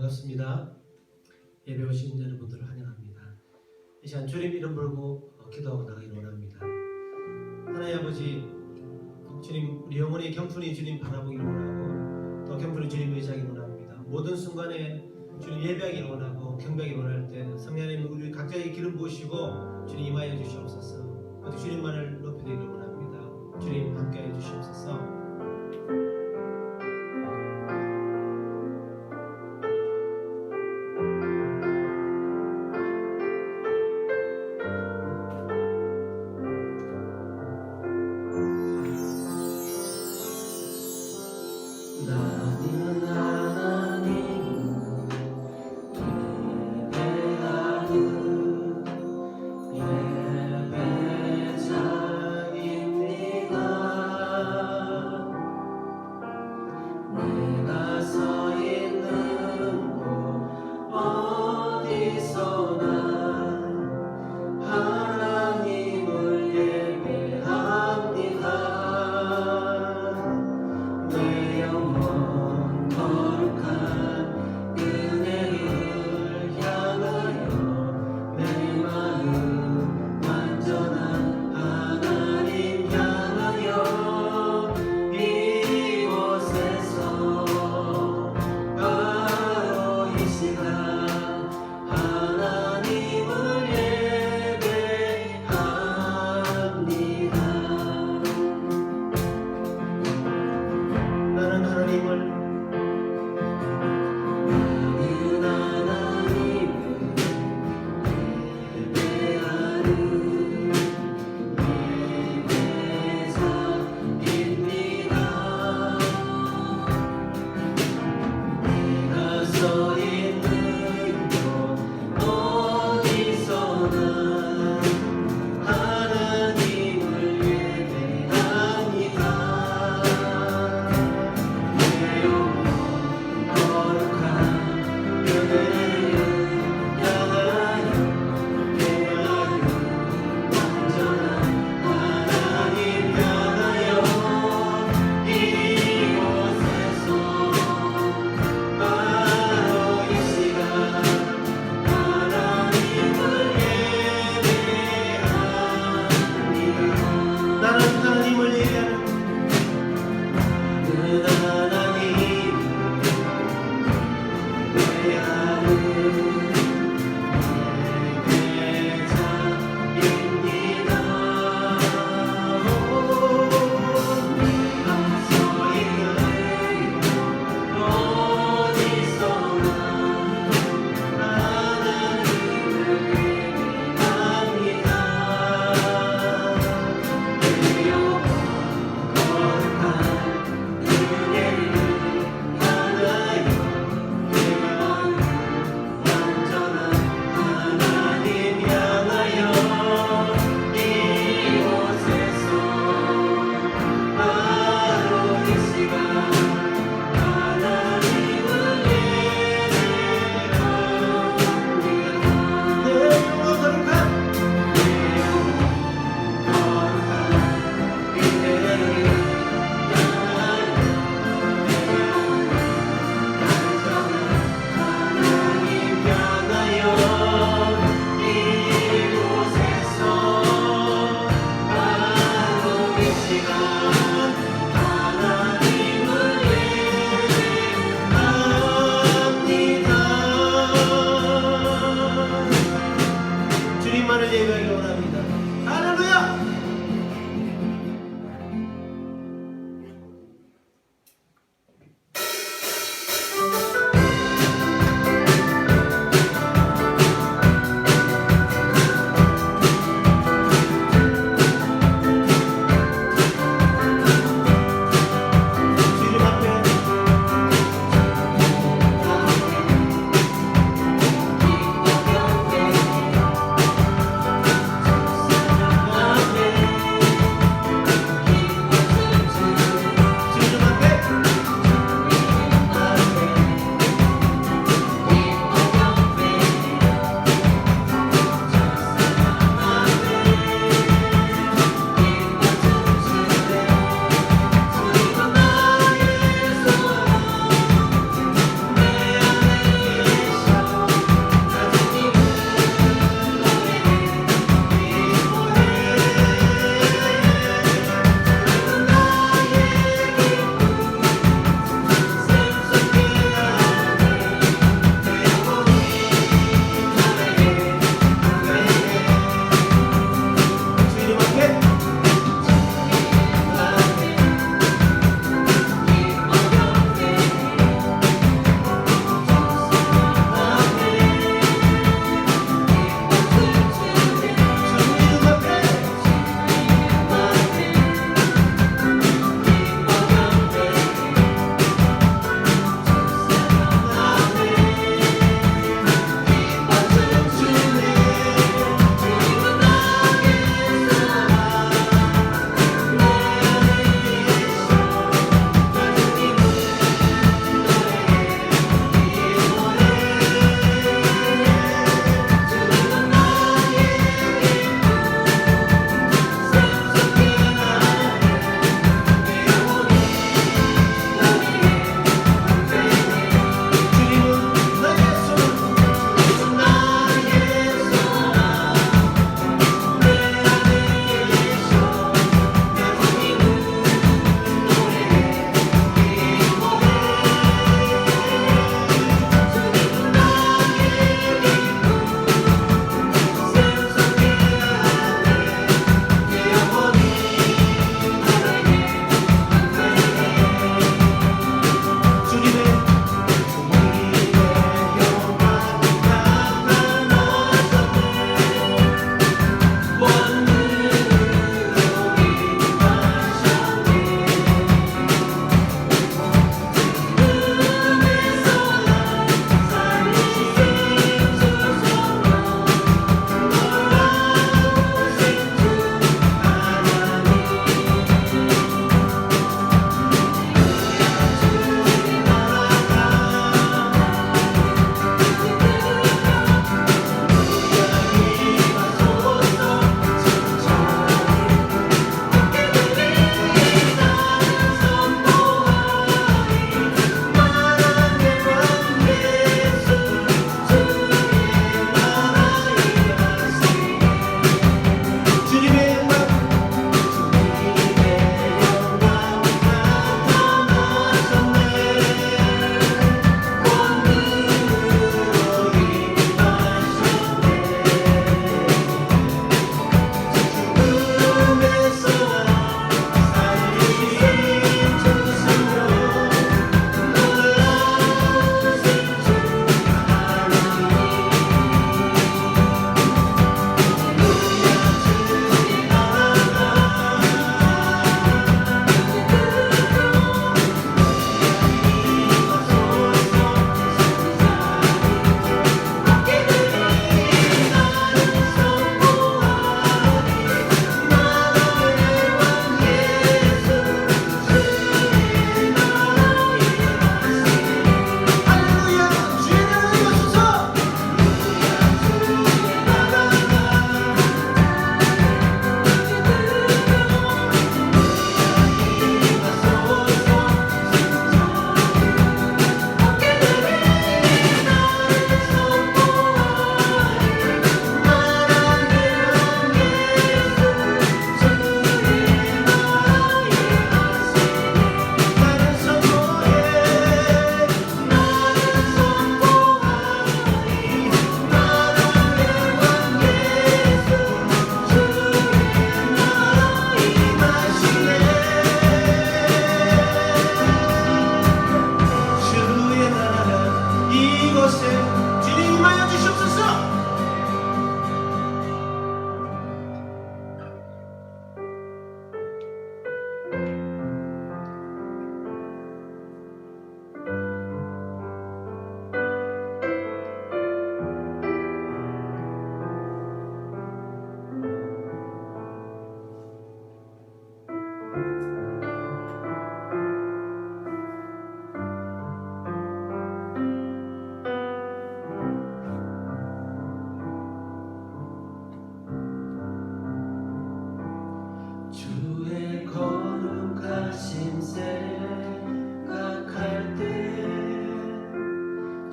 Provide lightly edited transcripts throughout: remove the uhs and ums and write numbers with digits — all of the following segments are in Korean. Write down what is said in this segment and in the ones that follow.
반갑습니다. 예배 오신 여러분들을 환영합니다. 이 시간 주님 이름 부르고 기도하고 나가기를 원합니다. 하나님 아버지, 주님 우리 영혼의 경fun이 주님 바라보기를 원하고 또 경fun이 주님 의지하기를 원합니다. 모든 순간에 주님 예배하기를 원하고 경배하기를 원할 때 성령 하나님 우리 각자의 기름 부으시고 주님 임하여 주시옵소서. 오직 주님만을 높여드리기를 원합니다. 주님 함께하여 주시옵소서.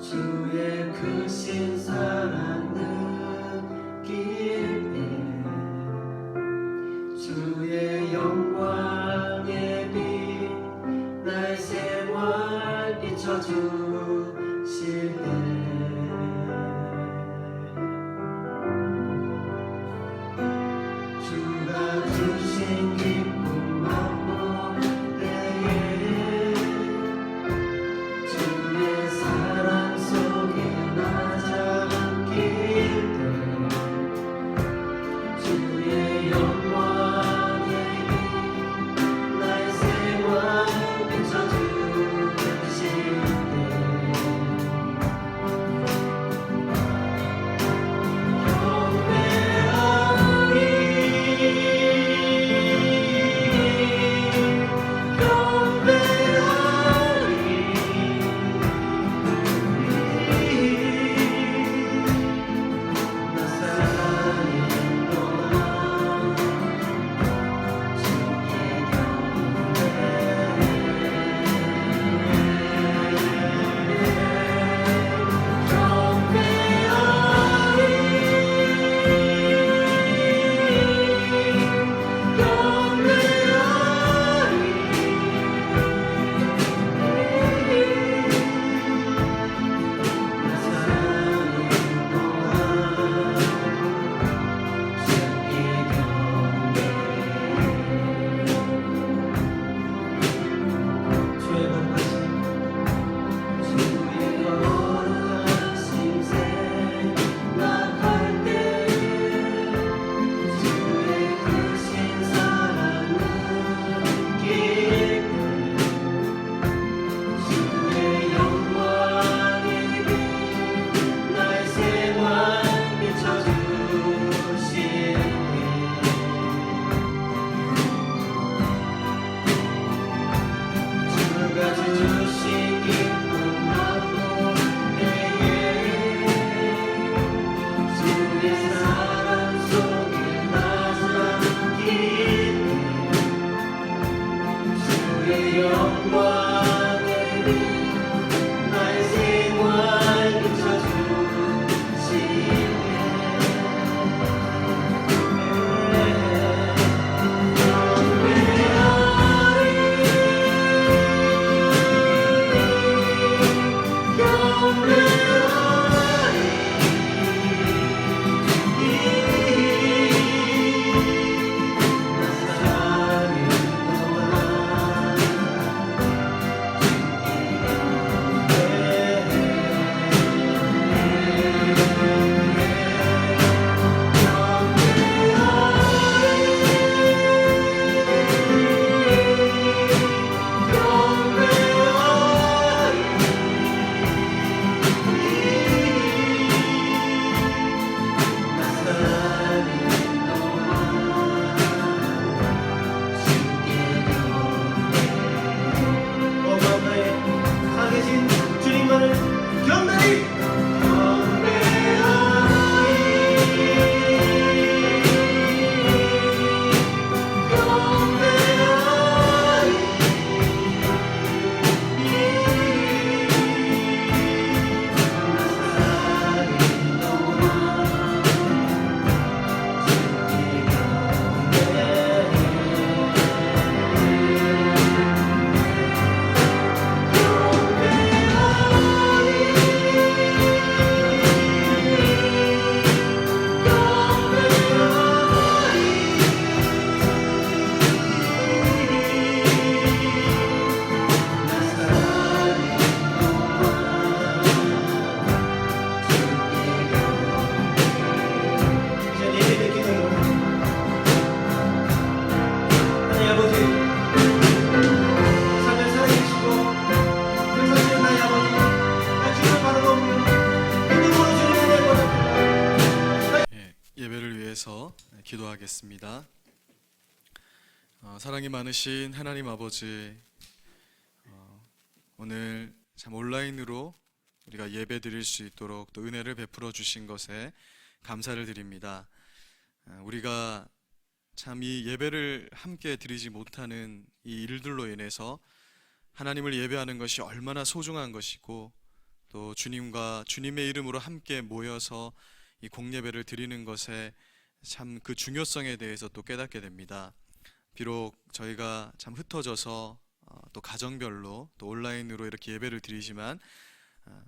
주의 크신 사랑 느낄 때 주의 영광의 빛 나의 생활 비춰주실 때 주가 주신 기쁨 맛볼 때에 주의 사랑 속에 나 잠길 때 주의 영광의 빛 나의 생활 비춰주실 때 기도하겠습니다. 사랑이 많으신 하나님 아버지, 오늘 참 온라인으로 우리가 예배 드릴 수 있도록 또 은혜를 베풀어 주신 것에 감사를 드립니다. 우리가 참 이 예배를 함께 드리지 못하는 이 일들로 인해서 하나님을 예배하는 것이 얼마나 소중한 것이고 또 주님과 주님의 이름으로 함께 모여서 이 공예배를 드리는 것에 참 그 중요성에 대해서 또 깨닫게 됩니다. 비록 저희가 참 흩어져서 또 가정별로 또 온라인으로 이렇게 예배를 드리지만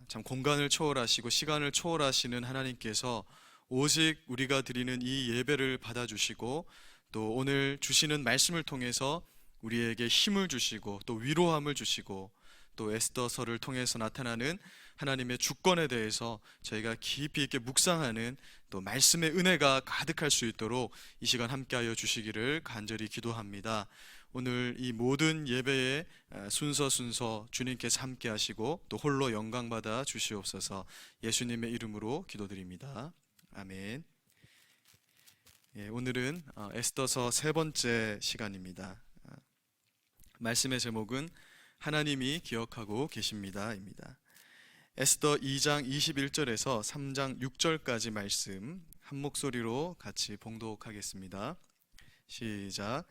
참 공간을 초월하시고 시간을 초월하시는 하나님께서 오직 우리가 드리는 이 예배를 받아주시고 또 오늘 주시는 말씀을 통해서 우리에게 힘을 주시고 또 위로함을 주시고 또 에스더서를 통해서 나타나는 하나님의 주권에 대해서 저희가 깊이 있게 묵상하는 또 말씀의 은혜가 가득할 수 있도록 이 시간 함께하여 주시기를 간절히 기도합니다. 오늘 이 모든 예배의 순서 주님께서 함께 하시고 또 홀로 영광 받아 주시옵소서. 예수님의 이름으로 기도드립니다. 아멘. 오늘은 에스더서 세 번째 시간입니다. 말씀의 제목은 하나님이 기억하고 계십니다입니다. 에스더 2장 21절에서 3장 6절까지 말씀 한 목소리로 같이 봉독하겠습니다. 시작.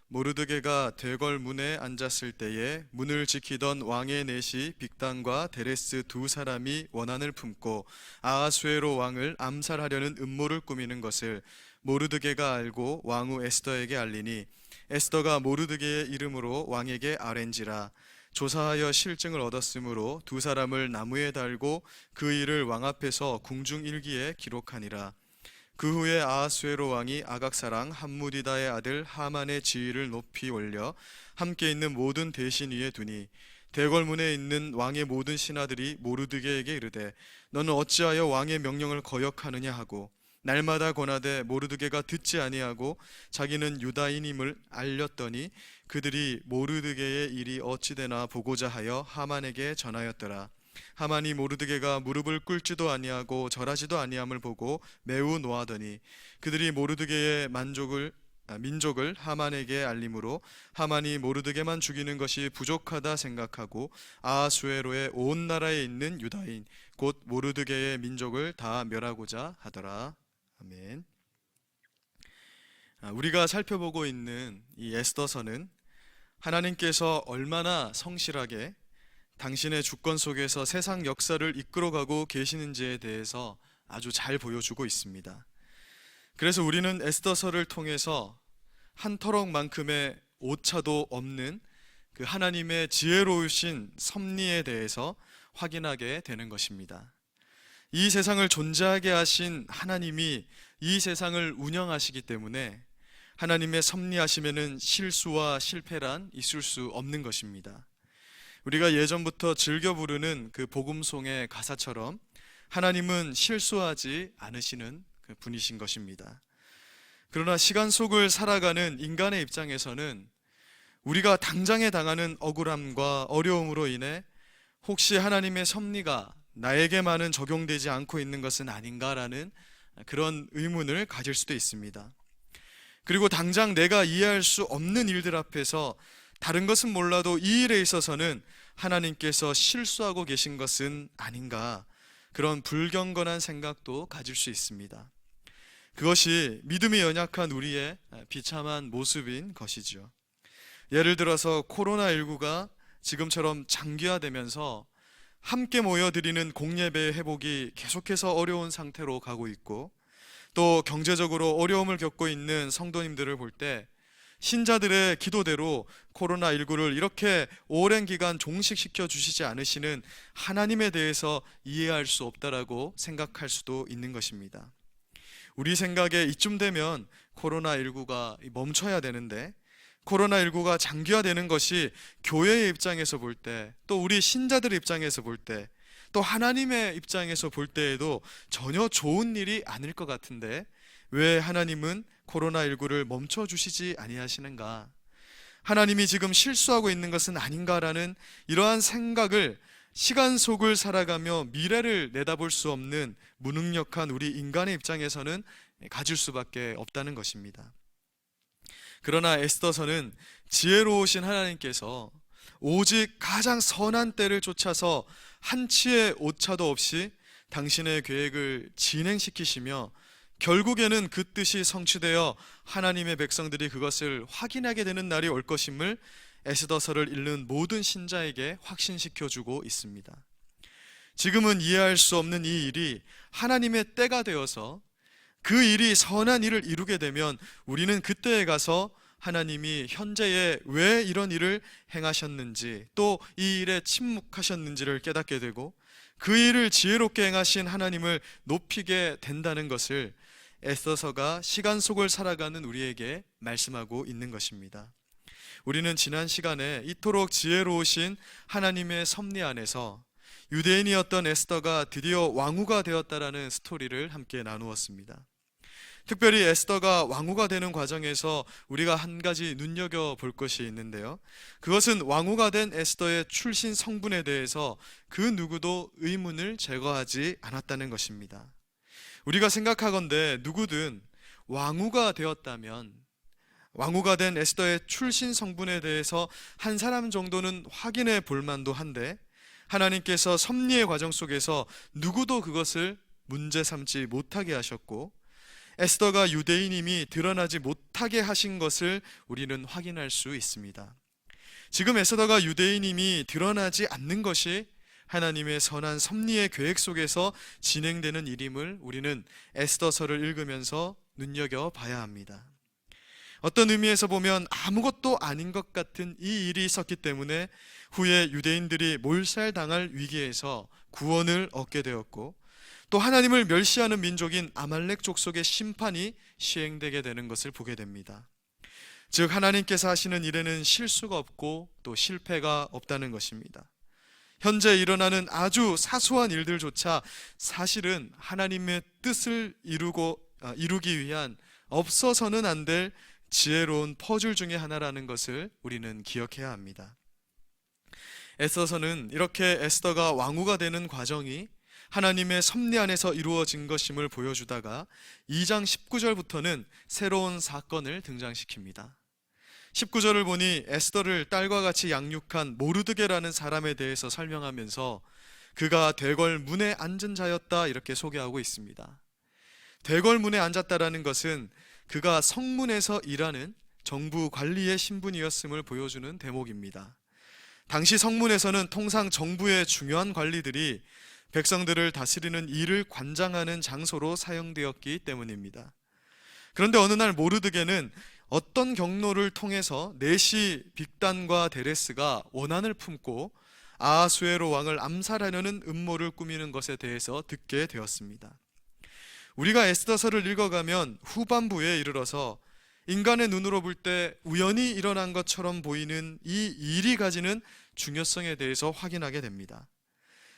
모르드게가 대궐 문에 앉았을 때에 문을 지키던 왕의 내시 빅단과 데레스 두 사람이 원한을 품고 아하수에로 왕을 암살하려는 음모를 꾸미는 것을 모르드게가 알고 왕후 에스더에게 알리니 에스더가 모르드게의 이름으로 왕에게 아뢰니라. 조사하여 실증을 얻었으므로 두 사람을 나무에 달고 그 일을 왕 앞에서 궁중일기에 기록하니라. 그 후에 아하수에로 왕이 아각사랑 함무디다의 아들 하만의 지위를 높이 올려 함께 있는 모든 대신 위에 두니 대궐문에 있는 왕의 모든 신하들이 모르드게에게 이르되 너는 어찌하여 왕의 명령을 거역하느냐 하고 날마다 권하되 모르드게가 듣지 아니하고 자기는 유다인임을 알렸더니 그들이 모르드게의 일이 어찌되나 보고자 하여 하만에게 전하였더라. 하만이 모르드게가 무릎을 꿇지도 아니하고 절하지도 아니함을 보고 매우 노하더니 그들이 모르드게의 민족을 하만에게 알림으로 하만이 모르드게만 죽이는 것이 부족하다 생각하고 아하수에로의 온 나라에 있는 유다인 곧 모르드게의 민족을 다 멸하고자 하더라. 아멘. 우리가 살펴보고 있는 이 에스더서는 하나님께서 얼마나 성실하게 당신의 주권 속에서 세상 역사를 이끌어가고 계시는지에 대해서 아주 잘 보여주고 있습니다. 그래서 우리는 에스더서를 통해서 한 터럭만큼의 오차도 없는 그 하나님의 지혜로우신 섭리에 대해서 확인하게 되는 것입니다. 이 세상을 존재하게 하신 하나님이 이 세상을 운영하시기 때문에 하나님의 섭리하심에는 실수와 실패란 있을 수 없는 것입니다. 우리가 예전부터 즐겨 부르는 그 복음송의 가사처럼 하나님은 실수하지 않으시는 그 분이신 것입니다. 그러나 시간 속을 살아가는 인간의 입장에서는 우리가 당장에 당하는 억울함과 어려움으로 인해 혹시 하나님의 섭리가 나에게만은 적용되지 않고 있는 것은 아닌가라는 그런 의문을 가질 수도 있습니다. 그리고 당장 내가 이해할 수 없는 일들 앞에서 다른 것은 몰라도 이 일에 있어서는 하나님께서 실수하고 계신 것은 아닌가, 그런 불경건한 생각도 가질 수 있습니다. 그것이 믿음이 연약한 우리의 비참한 모습인 것이죠. 예를 들어서 코로나19가 지금처럼 장기화되면서 함께 모여드리는 공예배의 회복이 계속해서 어려운 상태로 가고 있고 또 경제적으로 어려움을 겪고 있는 성도님들을 볼 때 신자들의 기도대로 코로나19를 이렇게 오랜 기간 종식시켜 주시지 않으시는 하나님에 대해서 이해할 수 없다라고 생각할 수도 있는 것입니다. 우리 생각에 이쯤 되면 코로나19가 멈춰야 되는데 코로나19가 장기화되는 것이 교회의 입장에서 볼 때, 또 우리 신자들의 입장에서 볼 때, 또 하나님의 입장에서 볼 때에도 전혀 좋은 일이 아닐 것 같은데 왜 하나님은 코로나19를 멈춰주시지 아니하시는가? 하나님이 지금 실수하고 있는 것은 아닌가라는 이러한 생각을 시간 속을 살아가며 미래를 내다볼 수 없는 무능력한 우리 인간의 입장에서는 가질 수밖에 없다는 것입니다. 그러나 에스더서는 지혜로우신 하나님께서 오직 가장 선한 때를 쫓아서 한치의 오차도 없이 당신의 계획을 진행시키시며 결국에는 그 뜻이 성취되어 하나님의 백성들이 그것을 확인하게 되는 날이 올 것임을 에스더서를 읽는 모든 신자에게 확신시켜주고 있습니다. 지금은 이해할 수 없는 이 일이 하나님의 때가 되어서 그 일이 선한 일을 이루게 되면 우리는 그때에 가서 하나님이 현재에 왜 이런 일을 행하셨는지, 또 이 일에 침묵하셨는지를 깨닫게 되고 그 일을 지혜롭게 행하신 하나님을 높이게 된다는 것을 에스더서가 시간 속을 살아가는 우리에게 말씀하고 있는 것입니다. 우리는 지난 시간에 이토록 지혜로우신 하나님의 섭리 안에서 유대인이었던 에스더가 드디어 왕후가 되었다라는 스토리를 함께 나누었습니다. 특별히 에스더가 왕후가 되는 과정에서 우리가 한 가지 눈여겨볼 것이 있는데요, 그것은 왕후가 된 에스더의 출신 성분에 대해서 그 누구도 의문을 제거하지 않았다는 것입니다. 우리가 생각하건대 누구든 왕후가 되었다면 왕후가 된 에스더의 출신 성분에 대해서 한 사람 정도는 확인해 볼 만도 한데, 하나님께서 섭리의 과정 속에서 누구도 그것을 문제 삼지 못하게 하셨고 에스더가 유대인임이 드러나지 못하게 하신 것을 우리는 확인할 수 있습니다. 지금 에스더가 유대인임이 드러나지 않는 것이 하나님의 선한 섭리의 계획 속에서 진행되는 일임을 우리는 에스더서를 읽으면서 눈여겨봐야 합니다. 어떤 의미에서 보면 아무것도 아닌 것 같은 이 일이 있었기 때문에 후에 유대인들이 몰살당할 위기에서 구원을 얻게 되었고, 또 하나님을 멸시하는 민족인 아말렉 족속의 심판이 시행되게 되는 것을 보게 됩니다. 즉 하나님께서 하시는 일에는 실수가 없고 또 실패가 없다는 것입니다. 현재 일어나는 아주 사소한 일들조차 사실은 하나님의 뜻을 이루기 위한 없어서는 안 될 지혜로운 퍼즐 중에 하나라는 것을 우리는 기억해야 합니다. 에스더서는 이렇게 에스더가 왕후가 되는 과정이 하나님의 섭리 안에서 이루어진 것임을 보여주다가 2장 19절부터는 새로운 사건을 등장시킵니다. 19절을 보니 에스더를 딸과 같이 양육한 모르드게라는 사람에 대해서 설명하면서 그가 대궐 문에 앉은 자였다 이렇게 소개하고 있습니다. 대궐 문에 앉았다라는 것은 그가 성문에서 일하는 정부 관리의 신분이었음을 보여주는 대목입니다. 당시 성문에서는 통상 정부의 중요한 관리들이 백성들을 다스리는 일을 관장하는 장소로 사용되었기 때문입니다. 그런데 어느 날 모르드게는 어떤 경로를 통해서 내시 빅단과 데레스가 원한을 품고 아하수에로 왕을 암살하려는 음모를 꾸미는 것에 대해서 듣게 되었습니다. 우리가 에스더서를 읽어가면 후반부에 이르러서 인간의 눈으로 볼 때 우연히 일어난 것처럼 보이는 이 일이 가지는 중요성에 대해서 확인하게 됩니다.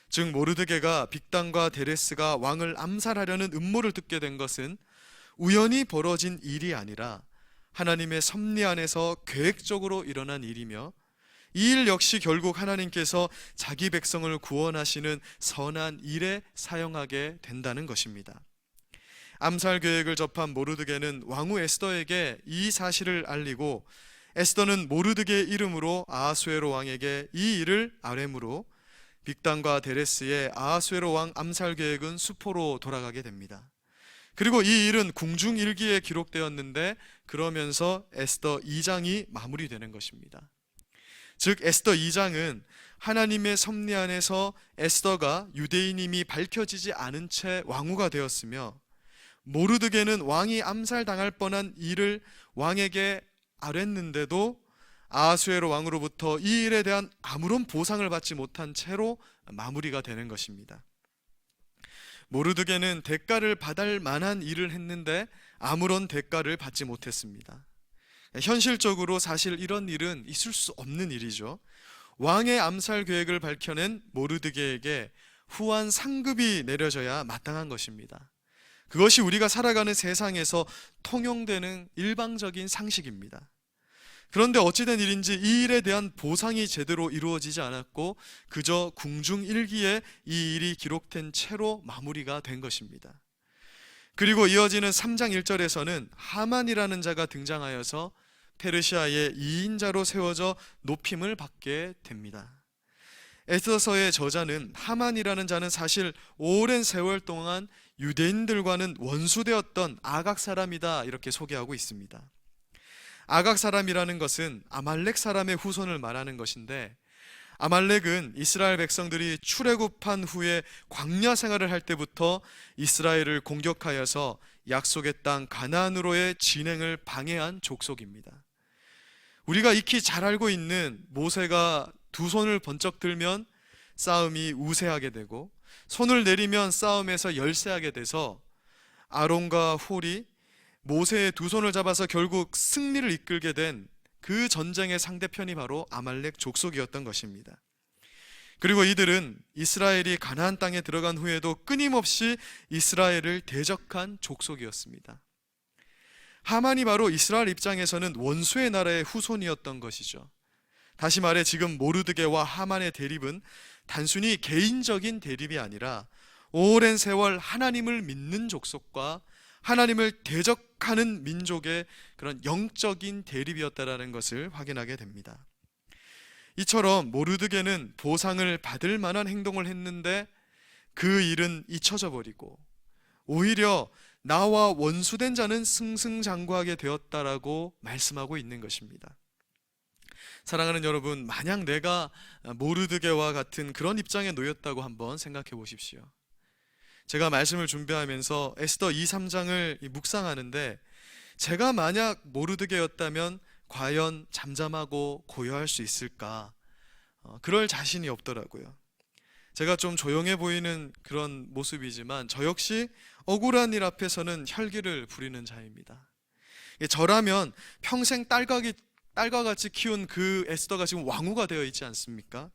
즉 모르드게가 빅단과 데레스가 왕을 암살하려는 음모를 듣게 된 것은 우연히 벌어진 일이 아니라 하나님의 섭리 안에서 계획적으로 일어난 일이며, 이 일 역시 결국 하나님께서 자기 백성을 구원하시는 선한 일에 사용하게 된다는 것입니다. 암살 계획을 접한 모르드게는 왕후 에스더에게 이 사실을 알리고 에스더는 모르드게의 이름으로 아하수에로 왕에게 이 일을 아뢰므로 빅단과 데레스의 아하수에로 왕 암살 계획은 수포로 돌아가게 됩니다. 그리고 이 일은 궁중일기에 기록되었는데 그러면서 에스더 2장이 마무리되는 것입니다. 즉 에스더 2장은 하나님의 섭리 안에서 에스더가 유대인임이 밝혀지지 않은 채 왕후가 되었으며, 모르드게는 왕이 암살당할 뻔한 일을 왕에게 아뢰는데도 아하수에로 왕으로부터 이 일에 대한 아무런 보상을 받지 못한 채로 마무리가 되는 것입니다. 모르드게는 대가를 받을 만한 일을 했는데 아무런 대가를 받지 못했습니다. 현실적으로 사실 이런 일은 있을 수 없는 일이죠. 왕의 암살 계획을 밝혀낸 모르드게에게 후한 상급이 내려져야 마땅한 것입니다. 그것이 우리가 살아가는 세상에서 통용되는 일방적인 상식입니다. 그런데 어찌된 일인지 이 일에 대한 보상이 제대로 이루어지지 않았고 그저 궁중일기에 이 일이 기록된 채로 마무리가 된 것입니다. 그리고 이어지는 3장 1절에서는 하만이라는 자가 등장하여서 페르시아의 2인자로 세워져 높임을 받게 됩니다. 에스더서의 저자는 하만이라는 자는 사실 오랜 세월 동안 유대인들과는 원수되었던 아각 사람이다 이렇게 소개하고 있습니다. 아각 사람이라는 것은 아말렉 사람의 후손을 말하는 것인데, 아말렉은 이스라엘 백성들이 출애굽한 후에 광야 생활을 할 때부터 이스라엘을 공격하여서 약속의 땅 가나안으로의 진행을 방해한 족속입니다. 우리가 익히 잘 알고 있는 모세가 두 손을 번쩍 들면 싸움이 우세하게 되고 손을 내리면 싸움에서 열세하게 돼서 아론과 홀이 모세의 두 손을 잡아서 결국 승리를 이끌게 된 그 전쟁의 상대편이 바로 아말렉 족속이었던 것입니다. 그리고 이들은 이스라엘이 가나안 땅에 들어간 후에도 끊임없이 이스라엘을 대적한 족속이었습니다. 하만이 바로 이스라엘 입장에서는 원수의 나라의 후손이었던 것이죠. 다시 말해 지금 모르드게와 하만의 대립은 단순히 개인적인 대립이 아니라 오랜 세월 하나님을 믿는 족속과 하나님을 대적하는 민족의 그런 영적인 대립이었다라는 것을 확인하게 됩니다. 이처럼 모르드게는 보상을 받을 만한 행동을 했는데 그 일은 잊혀져 버리고 오히려 나와 원수된 자는 승승장구하게 되었다라고 말씀하고 있는 것입니다. 사랑하는 여러분, 만약 내가 모르드게와 같은 그런 입장에 놓였다고 한번 생각해 보십시오. 제가 말씀을 준비하면서 에스더 2, 3장을 묵상하는데 제가 만약 모르드게였다면 과연 잠잠하고 고요할 수 있을까? 그럴 자신이 없더라고요. 제가 좀 조용해 보이는 그런 모습이지만 저 역시 억울한 일 앞에서는 혈기를 부리는 자입니다. 저라면 평생 딸과 같이 키운 그 에스더가 지금 왕후가 되어 있지 않습니까?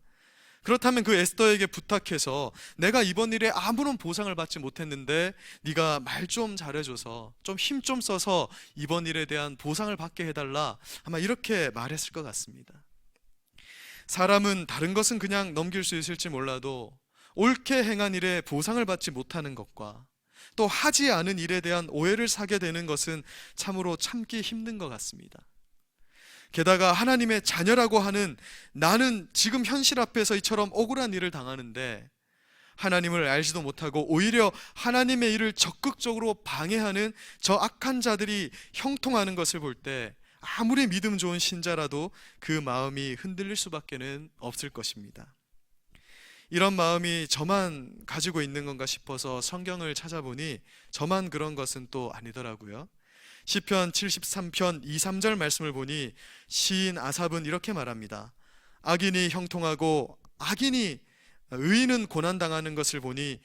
그렇다면 그 에스더에게 부탁해서 내가 이번 일에 아무런 보상을 받지 못했는데 네가 말 좀 잘해줘서 좀 힘 좀 써서 이번 일에 대한 보상을 받게 해달라, 아마 이렇게 말했을 것 같습니다. 사람은 다른 것은 그냥 넘길 수 있을지 몰라도 옳게 행한 일에 보상을 받지 못하는 것과 또 하지 않은 일에 대한 오해를 사게 되는 것은 참으로 참기 힘든 것 같습니다. 게다가 하나님의 자녀라고 하는 나는 지금 현실 앞에서 이처럼 억울한 일을 당하는데 하나님을 알지도 못하고 오히려 하나님의 일을 적극적으로 방해하는 저 악한 자들이 형통하는 것을 볼 때 아무리 믿음 좋은 신자라도 그 마음이 흔들릴 수밖에는 없을 것입니다. 이런 마음이 저만 가지고 있는 건가 싶어서 성경을 찾아보니 저만 그런 것은 또 아니더라고요. 시편 73편 2, 3절 말씀을 보니 시인 아삽은 이렇게 말합니다. 악인이 형통하고 의인은 고난당하는 것을 보니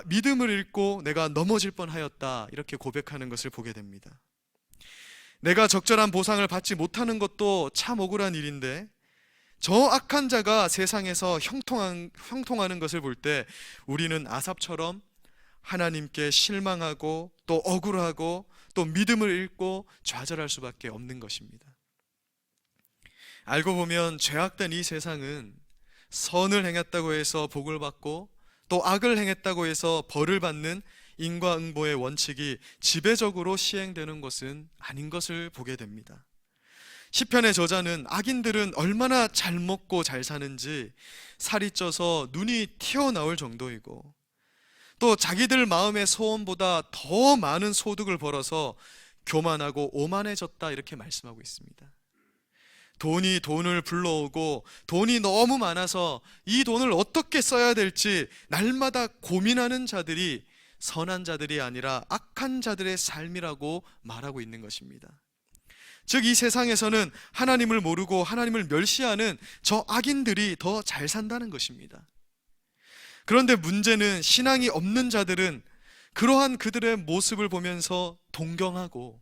믿음을 잃고 내가 넘어질 뻔하였다, 이렇게 고백하는 것을 보게 됩니다. 내가 적절한 보상을 받지 못하는 것도 참 억울한 일인데 저 악한 자가 세상에서 형통하는 것을 볼 때 우리는 아삽처럼 하나님께 실망하고 또 억울하고 또 믿음을 잃고 좌절할 수밖에 없는 것입니다. 알고 보면 죄악된 이 세상은 선을 행했다고 해서 복을 받고 또 악을 행했다고 해서 벌을 받는 인과응보의 원칙이 지배적으로 시행되는 것은 아닌 것을 보게 됩니다. 시편의 저자는 악인들은 얼마나 잘 먹고 잘 사는지 살이 쪄서 눈이 튀어나올 정도이고 또 자기들 마음의 소원보다 더 많은 소득을 벌어서 교만하고 오만해졌다, 이렇게 말씀하고 있습니다. 돈이 돈을 불러오고 돈이 너무 많아서 이 돈을 어떻게 써야 될지 날마다 고민하는 자들이 선한 자들이 아니라 악한 자들의 삶이라고 말하고 있는 것입니다. 즉 이 세상에서는 하나님을 모르고 하나님을 멸시하는 저 악인들이 더 잘 산다는 것입니다. 그런데 문제는 신앙이 없는 자들은 그러한 그들의 모습을 보면서 동경하고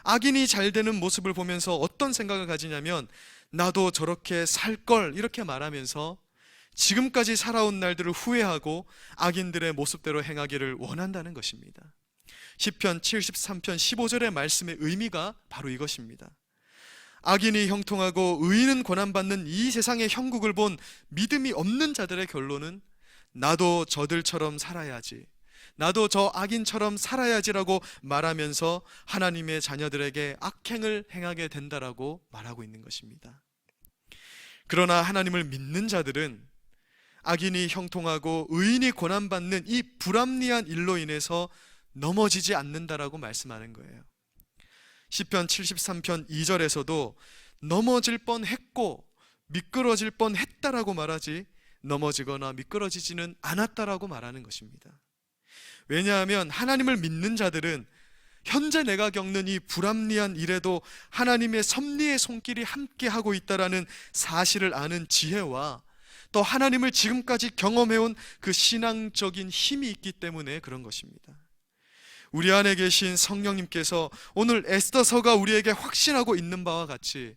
악인이 잘 되는 모습을 보면서 어떤 생각을 가지냐면 나도 저렇게 살 걸, 이렇게 말하면서 지금까지 살아온 날들을 후회하고 악인들의 모습대로 행하기를 원한다는 것입니다. 시편 73편 15절의 말씀의 의미가 바로 이것입니다. 악인이 형통하고 의인은 고난받는 이 세상의 형국을 본 믿음이 없는 자들의 결론은 나도 저들처럼 살아야지, 나도 저 악인처럼 살아야지라고 말하면서 하나님의 자녀들에게 악행을 행하게 된다라고 말하고 있는 것입니다. 그러나 하나님을 믿는 자들은 악인이 형통하고 의인이 고난받는 이 불합리한 일로 인해서 넘어지지 않는다라고 말씀하는 거예요. 시편 73편 2절에서도 넘어질 뻔했고 미끄러질 뻔했다라고 말하지 넘어지거나 미끄러지지는 않았다라고 말하는 것입니다. 왜냐하면 하나님을 믿는 자들은 현재 내가 겪는 이 불합리한 일에도 하나님의 섭리의 손길이 함께하고 있다라는 사실을 아는 지혜와 또 하나님을 지금까지 경험해온 그 신앙적인 힘이 있기 때문에 그런 것입니다. 우리 안에 계신 성령님께서 오늘 에스더서가 우리에게 확신하고 있는 바와 같이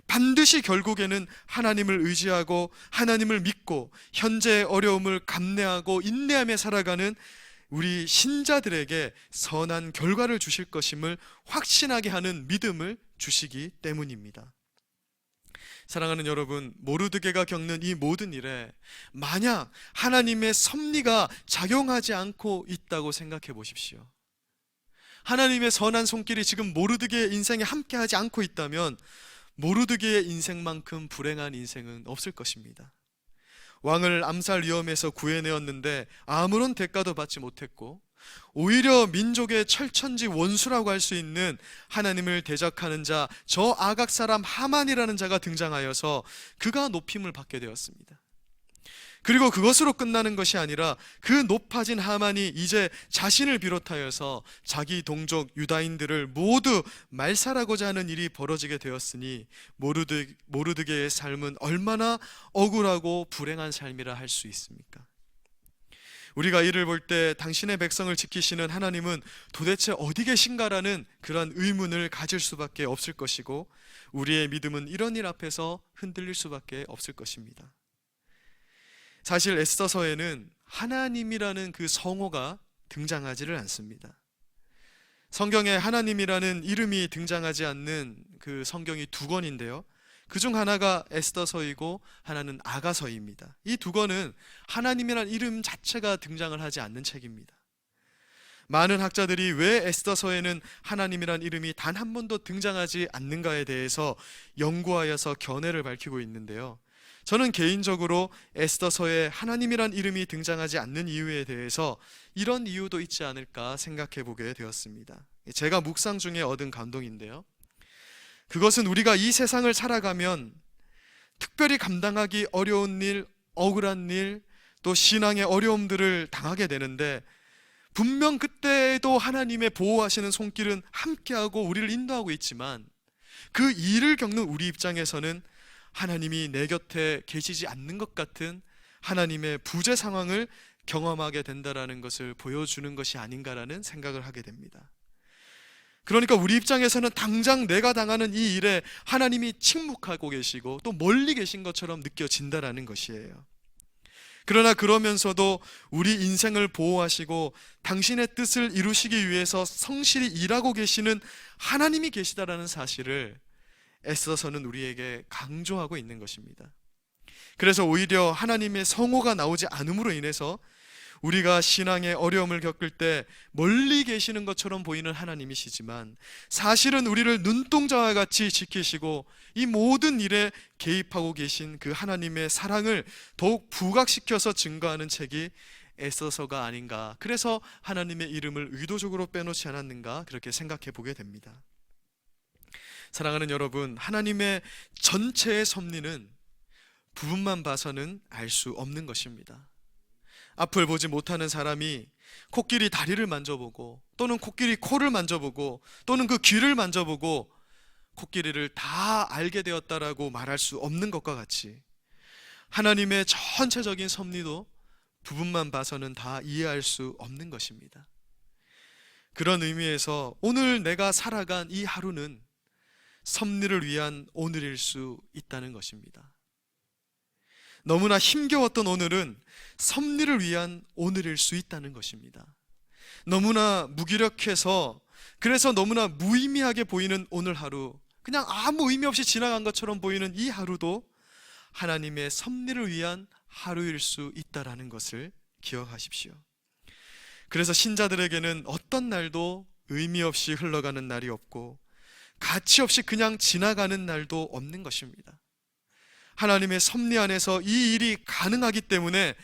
반드시 결국에는 하나님을 의지하고 하나님을 믿고 현재의 어려움을 감내하고 인내하며 살아가는 우리 신자들에게 선한 결과를 주실 것임을 확신하게 하는 믿음을 주시기 때문입니다. 사랑하는 여러분, 모르드게가 겪는 이 모든 일에 만약 하나님의 섭리가 작용하지 않고 있다고 생각해 보십시오. 하나님의 선한 손길이 지금 모르드게의 인생에 함께하지 않고 있다면 모르드게의 인생만큼 불행한 인생은 없을 것입니다. 왕을 암살 위험에서 구해내었는데 아무런 대가도 받지 못했고 오히려 민족의 철천지 원수라고 할 수 있는 하나님을 대적하는 자, 저 아각 사람 하만이라는 자가 등장하여서 그가 높임을 받게 되었습니다. 그리고 그것으로 끝나는 것이 아니라 그 높아진 하만이 이제 자신을 비롯하여서 자기 동족 유다인들을 모두 말살하고자 하는 일이 벌어지게 되었으니 모르드게의 삶은 얼마나 억울하고 불행한 삶이라 할 수 있습니까? 우리가 이를 볼 때 당신의 백성을 지키시는 하나님은 도대체 어디 계신가라는 그런 의문을 가질 수밖에 없을 것이고 우리의 믿음은 이런 일 앞에서 흔들릴 수밖에 없을 것입니다. 사실 에스더서에는 하나님이라는 그 성호가 등장하지를 않습니다. 성경에 하나님이라는 이름이 등장하지 않는 그 성경이 두 권인데요, 그중 하나가 에스더서이고 하나는 아가서입니다. 이 두 권은 하나님이라는 이름 자체가 등장을 하지 않는 책입니다. 많은 학자들이 왜 에스더서에는 하나님이란 이름이 단 한 번도 등장하지 않는가에 대해서 연구하여서 견해를 밝히고 있는데요, 저는 개인적으로 에스더서에 하나님이란 이름이 등장하지 않는 이유에 대해서 이런 이유도 있지 않을까 생각해 보게 되었습니다. 제가 묵상 중에 얻은 감동인데요, 그것은 우리가 이 세상을 살아가면 특별히 감당하기 어려운 일, 억울한 일, 또 신앙의 어려움들을 당하게 되는데 분명 그때에도 하나님의 보호하시는 손길은 함께하고 우리를 인도하고 있지만 그 일을 겪는 우리 입장에서는 하나님이 내 곁에 계시지 않는 것 같은 하나님의 부재 상황을 경험하게 된다라는 것을 보여주는 것이 아닌가라는 생각을 하게 됩니다. 그러니까 우리 입장에서는 당장 내가 당하는 이 일에 하나님이 침묵하고 계시고 또 멀리 계신 것처럼 느껴진다라는 것이에요. 그러나 그러면서도 우리 인생을 보호하시고 당신의 뜻을 이루시기 위해서 성실히 일하고 계시는 하나님이 계시다라는 사실을 에스더서는 우리에게 강조하고 있는 것입니다. 그래서 오히려 하나님의 성호가 나오지 않음으로 인해서 우리가 신앙의 어려움을 겪을 때 멀리 계시는 것처럼 보이는 하나님이시지만 사실은 우리를 눈동자와 같이 지키시고 이 모든 일에 개입하고 계신 그 하나님의 사랑을 더욱 부각시켜서 증거하는 책이 에스더서가 아닌가, 그래서 하나님의 이름을 의도적으로 빼놓지 않았는가 그렇게 생각해 보게 됩니다. 사랑하는 여러분, 하나님의 전체의 섭리는 부분만 봐서는 알 수 없는 것입니다. 앞을 보지 못하는 사람이 코끼리 다리를 만져보고 또는 코끼리 코를 만져보고 또는 그 귀를 만져보고 코끼리를 다 알게 되었다라고 말할 수 없는 것과 같이 하나님의 전체적인 섭리도 부분만 봐서는 다 이해할 수 없는 것입니다. 그런 의미에서 오늘 내가 살아간 이 하루는 섭리를 위한 오늘일 수 있다는 것입니다. 너무나 힘겨웠던 오늘은 섭리를 위한 오늘일 수 있다는 것입니다. 너무나 무기력해서 그래서 너무나 무의미하게 보이는 오늘 하루, 그냥 아무 의미 없이 지나간 것처럼 보이는 이 하루도 하나님의 섭리를 위한 하루일 수 있다는 것을 기억하십시오. 그래서 신자들에게는 어떤 날도 의미 없이 흘러가는 날이 없고 가치 없이 그냥 지나가는 날도 없는 것입니다. 하나님의 섭리 안에서 이 일이 가능하기 때문에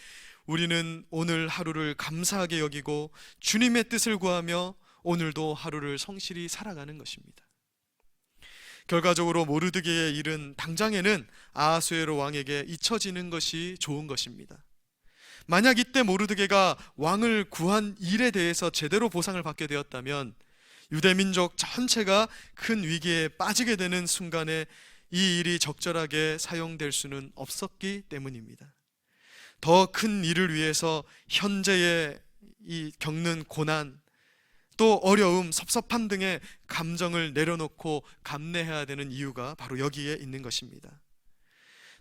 우리는 오늘 하루를 감사하게 여기고 주님의 뜻을 구하며 오늘도 하루를 성실히 살아가는 것입니다. 결과적으로 모르드게의 일은 당장에는 아하수에로 왕에게 잊혀지는 것이 좋은 것입니다. 만약 이때 모르드게가 왕을 구한 일에 대해서 제대로 보상을 받게 되었다면 유대민족 전체가 큰 위기에 빠지게 되는 순간에 이 일이 적절하게 사용될 수는 없었기 때문입니다. 더 큰 일을 위해서 현재의 이 겪는 고난, 또 어려움, 섭섭함 등의 감정을 내려놓고 감내해야 되는 이유가 바로 여기에 있는 것입니다.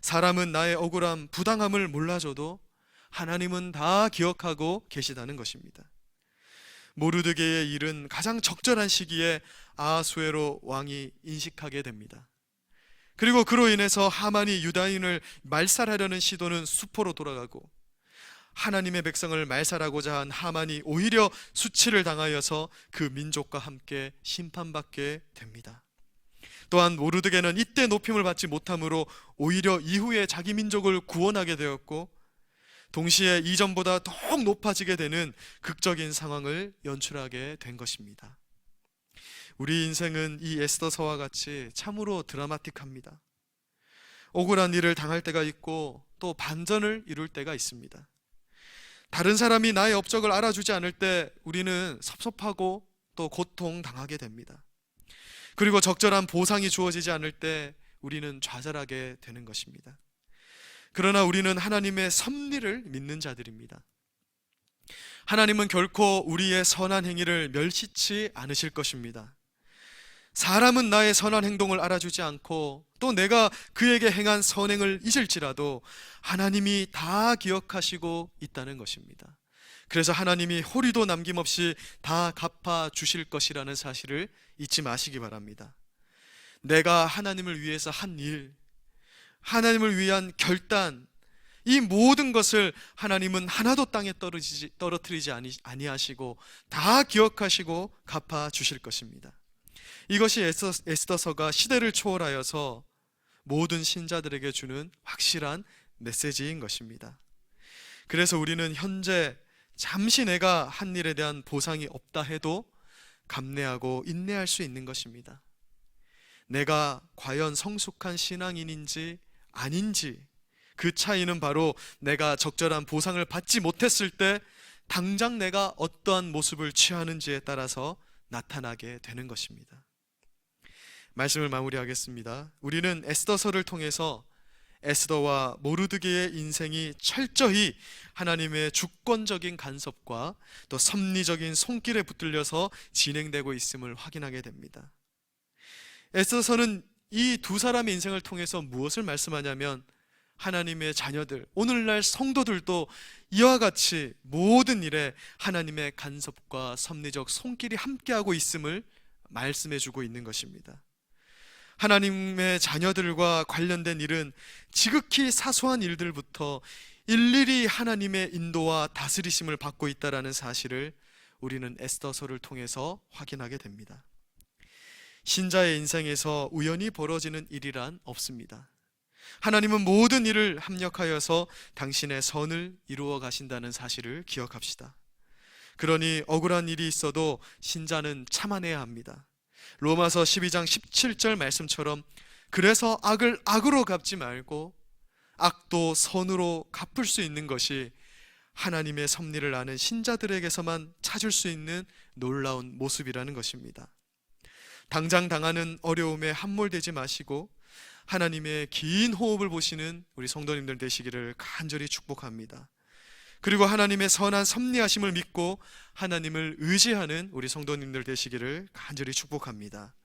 사람은 나의 억울함, 부당함을 몰라줘도 하나님은 다 기억하고 계시다는 것입니다. 모르드게의 일은 가장 적절한 시기에 아하수에로 왕이 인식하게 됩니다. 그리고 그로 인해서 하만이 유다인을 말살하려는 시도는 수포로 돌아가고, 하나님의 백성을 말살하고자 한 하만이 오히려 수치를 당하여서 그 민족과 함께 심판받게 됩니다. 또한 모르드게는 이때 높임을 받지 못함으로 오히려 이후에 자기 민족을 구원하게 되었고, 동시에 이전보다 더욱 높아지게 되는 극적인 상황을 연출하게 된 것입니다. 우리 인생은 이 에스더서와 같이 참으로 드라마틱합니다. 억울한 일을 당할 때가 있고 또 반전을 이룰 때가 있습니다. 다른 사람이 나의 업적을 알아주지 않을 때 우리는 섭섭하고 또 고통당하게 됩니다. 그리고 적절한 보상이 주어지지 않을 때 우리는 좌절하게 되는 것입니다. 그러나 우리는 하나님의 섭리를 믿는 자들입니다. 하나님은 결코 우리의 선한 행위를 멸시치 않으실 것입니다. 사람은 나의 선한 행동을 알아주지 않고 또 내가 그에게 행한 선행을 잊을지라도 하나님이 다 기억하시고 있다는 것입니다. 그래서 하나님이 호리도 남김없이 다 갚아 주실 것이라는 사실을 잊지 마시기 바랍니다. 내가 하나님을 위해서 한 일, 하나님을 위한 결단, 이 모든 것을 하나님은 하나도 땅에 떨어뜨리지 아니하시고 다 기억하시고 갚아 주실 것입니다. 이것이 에스더서가 시대를 초월하여서 모든 신자들에게 주는 확실한 메시지인 것입니다. 그래서 우리는 현재 잠시 내가 한 일에 대한 보상이 없다 해도 감내하고 인내할 수 있는 것입니다. 내가 과연 성숙한 신앙인인지 아닌지, 그 차이는 바로 내가 적절한 보상을 받지 못했을 때 당장 내가 어떠한 모습을 취하는지에 따라서 나타나게 되는 것입니다. 말씀을 마무리하겠습니다. 우리는 에스더서를 통해서 에스더와 모르드게의 인생이 철저히 하나님의 주권적인 간섭과 또 섭리적인 손길에 붙들려서 진행되고 있음을 확인하게 됩니다. 에스더서는 이 두 사람의 인생을 통해서 무엇을 말씀하냐면, 하나님의 자녀들, 오늘날 성도들도 이와 같이 모든 일에 하나님의 간섭과 섭리적 손길이 함께하고 있음을 말씀해주고 있는 것입니다. 하나님의 자녀들과 관련된 일은 지극히 사소한 일들부터 일일이 하나님의 인도와 다스리심을 받고 있다는 사실을 우리는 에스더서를 통해서 확인하게 됩니다. 신자의 인생에서 우연히 벌어지는 일이란 없습니다. 하나님은 모든 일을 합력하여서 당신의 선을 이루어 가신다는 사실을 기억합시다. 그러니 억울한 일이 있어도 신자는 참아내야 합니다. 로마서 12장 17절 말씀처럼, 그래서 악을 악으로 갚지 말고 악도 선으로 갚을 수 있는 것이 하나님의 섭리를 아는 신자들에게서만 찾을 수 있는 놀라운 모습이라는 것입니다. 당장 당하는 어려움에 함몰되지 마시고 하나님의 긴 호흡을 보시는 우리 성도님들 되시기를 간절히 축복합니다. 그리고 하나님의 선한 섭리하심을 믿고 하나님을 의지하는 우리 성도님들 되시기를 간절히 축복합니다.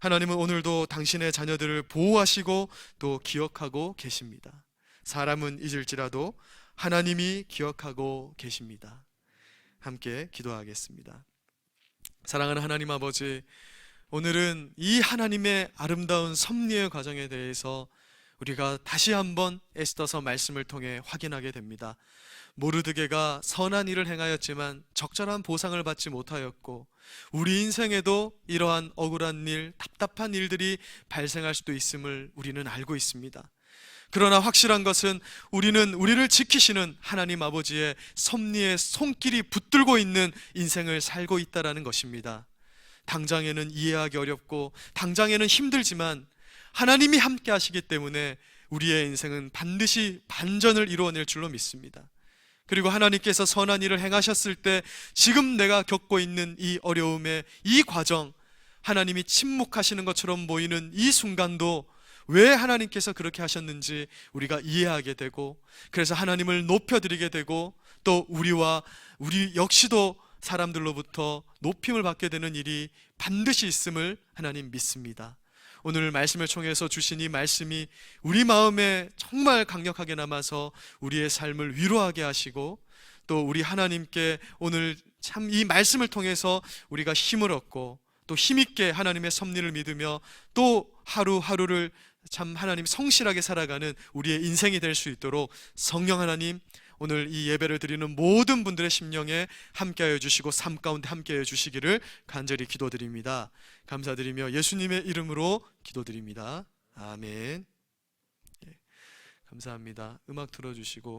하나님은 오늘도 당신의 자녀들을 보호하시고 또 기억하고 계십니다. 사람은 잊을지라도 하나님이 기억하고 계십니다. 함께 기도하겠습니다. 사랑하는 하나님 아버지, 오늘은 이 하나님의 아름다운 섭리의 과정에 대해서 우리가 다시 한번 에스더서 말씀을 통해 확인하게 됩니다. 모르드게가 선한 일을 행하였지만 적절한 보상을 받지 못하였고, 우리 인생에도 이러한 억울한 일, 답답한 일들이 발생할 수도 있음을 우리는 알고 있습니다. 그러나 확실한 것은 우리는 우리를 지키시는 하나님 아버지의 섭리의 손길이 붙들고 있는 인생을 살고 있다는 것입니다. 당장에는 이해하기 어렵고 당장에는 힘들지만 하나님이 함께 하시기 때문에 우리의 인생은 반드시 반전을 이루어낼 줄로 믿습니다. 그리고 하나님께서 선한 일을 행하셨을 때 지금 내가 겪고 있는 이 어려움의 이 과정, 하나님이 침묵하시는 것처럼 보이는 이 순간도 왜 하나님께서 그렇게 하셨는지 우리가 이해하게 되고, 그래서 하나님을 높여드리게 되고, 또 우리 역시도 사람들로부터 높임을 받게 되는 일이 반드시 있음을 하나님 믿습니다. 오늘 말씀을 통해서 주신 이 말씀이 우리 마음에 정말 강력하게 남아서 우리의 삶을 위로하게 하시고, 또 우리 하나님께 오늘 참 이 말씀을 통해서 우리가 힘을 얻고 또 힘있게 하나님의 섭리를 믿으며 또 하루하루를 참 하나님 성실하게 살아가는 우리의 인생이 될 수 있도록 성령 하나님, 오늘 이 예배를 드리는 모든 분들의 심령에 함께하여 주시고 삶 가운데 함께하여 주시기를 간절히 기도드립니다. 감사드리며 예수님의 이름으로 기도드립니다. 아멘. 감사합니다. 음악 틀어주시고